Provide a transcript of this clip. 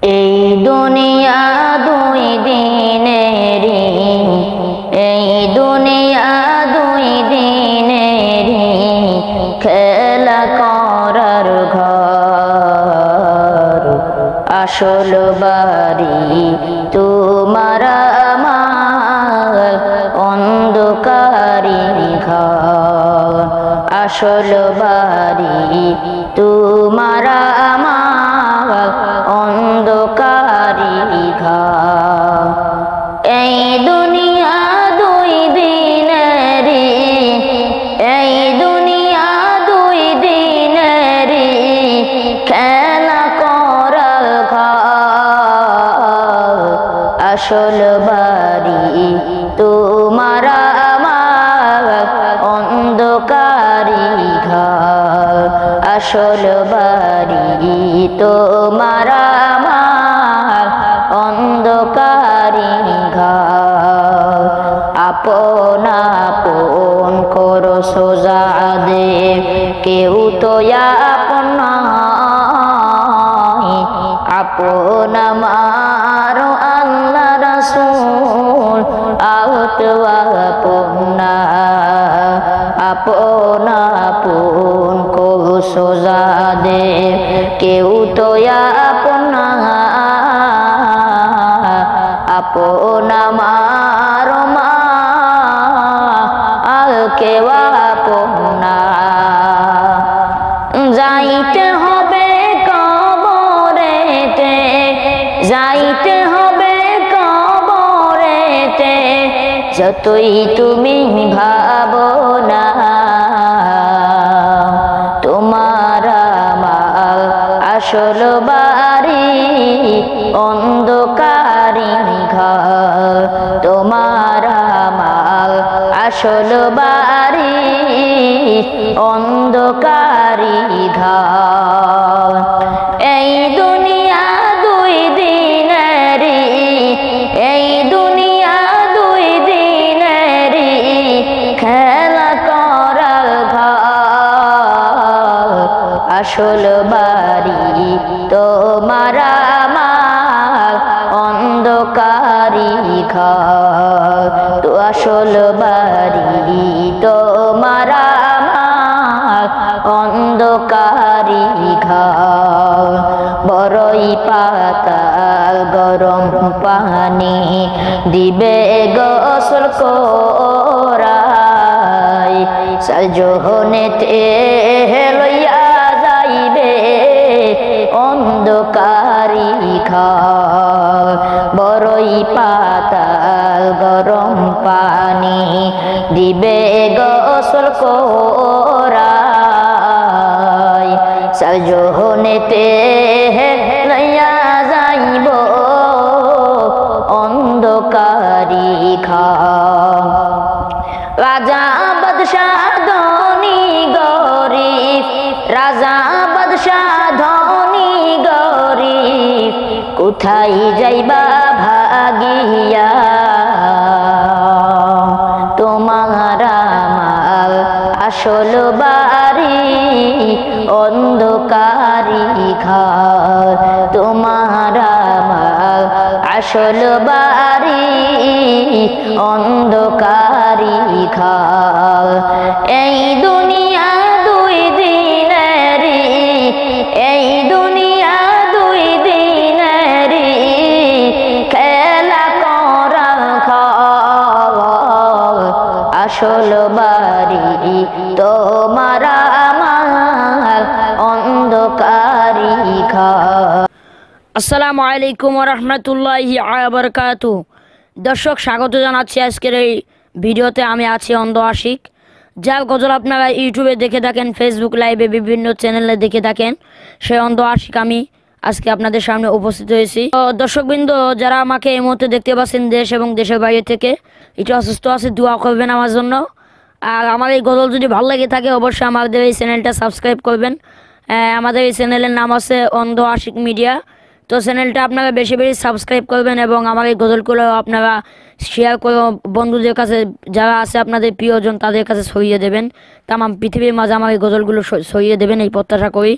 এই দুনিয়া দুই দিনেরই, এই দুনিয়া দুই দিনেরই খেলা করার ঘর। আসল বাড়ি তোমার আমার অন্ধকারি ঘর। আসল বাড়ি তোমার আমার অন্ধকারি ঘর। এই দুনিয়া দুই দিনেরই, এই দুনিয়া দুই দিনেরই খেলা করার ঘর। আসল বাড়ি তোমার আমার অন্ধকারি ঘর। আসল বাড়ি তোমার আমার অন্ধকারি ঘর। আপন আপন করো সোজা দে, কেউ তো আপন নয়। আপন আমার আল্লাহ রাসূল আউত আপন না। আপন আপন করো সোজা দে, কেউ তো আপন না। আপন আমার মা আর কেউ আপন না। যাইতে হবে কবরেতে, যাইতে হবে কবরেতে, যতই তুমি ভাবো না। তোমার আমার আসল বাড়ি অন্ধকারি ঘর। তোমার আমার আসল বাড়ি অন্ধকারি ঘর। এই দুনিয়া দুই দিনেরই, এই দুনিয়া দুই দিনেরই খেলা করার ঘর। আসল বাড়ি তোমার আমার অন্ধকারি ঘর। তো আসল বাড়ি তোমার আমার অন্ধকারি ঘর। বড়ই পাতা গরম পানি দিবে গোসল করাই, সাজনেতে লইয়া যাইবে অন্ধকারি ঘর। বড়ই পাতা গরম পানি দিবে গোসল করাই, সাজনেতে লইয়া যাইব অন্ধকারি ঘর। রাজা বাদশাহ ধনী গরিব, রাজা বাদশাহ ধনী গরিব, কোথায় যাইবা ভাগিয়া। তোমার আমার আসল বাড়ি অন্ধকারি ঘর। তোমার আমার আসল বাড়ি অন্ধকারি ঘর। এই দুনিয়া দুই দিনেরই, এই দুনিয়া দুই দিনেরই খেলা করা ঘর। আসল বাড়ি তোমার আমার অন্ধকারি ঘর। আসসালামু আলাইকুম ওয়া রাহমাতুল্লাহি ওয়া বারাকাতুহু। দর্শক, স্বাগত জানাচ্ছি আজকের এই ভিডিওতে। আমি আছি অন্ধ আশিক। যা গজল আপনারা ইউটিউবে দেখে থাকেন, ফেসবুক লাইভে বিভিন্ন চ্যানেলে দেখে থাকেন, সেই অন্ধ আশিক আমি আজকে আপনাদের সামনে উপস্থিত হয়েছি। তো দর্শকবৃন্দ, যারা আমাকে এই মুহূর্তে দেখতে পাচ্ছেন দেশ এবং দেশের বাইরে থেকে, একটু অসুস্থ আছে, দোয়া করবেন আমার জন্য। আর আমার এই গজল যদি ভালো লেগে থাকে অবশ্যই আমাদের এই চ্যানেলটা সাবস্ক্রাইব করবেন। আমাদের এই চ্যানেলের নাম আছে অন্ধ আশিক মিডিয়া। তো চ্যানেলটা আপনারা বেশি বেশি সাবস্ক্রাইব করবেন এবং আমার এই গজলগুলো আপনারা শেয়ার করে বন্ধুদের কাছে, যারা আছে আপনাদের প্রিয়জন, তাদের কাছে ছড়িয়ে দেবেন। তামাম পৃথিবীর মাঝে আমার এই গজলগুলো ছড়িয়ে দেবেন, এই প্রত্যাশা করি।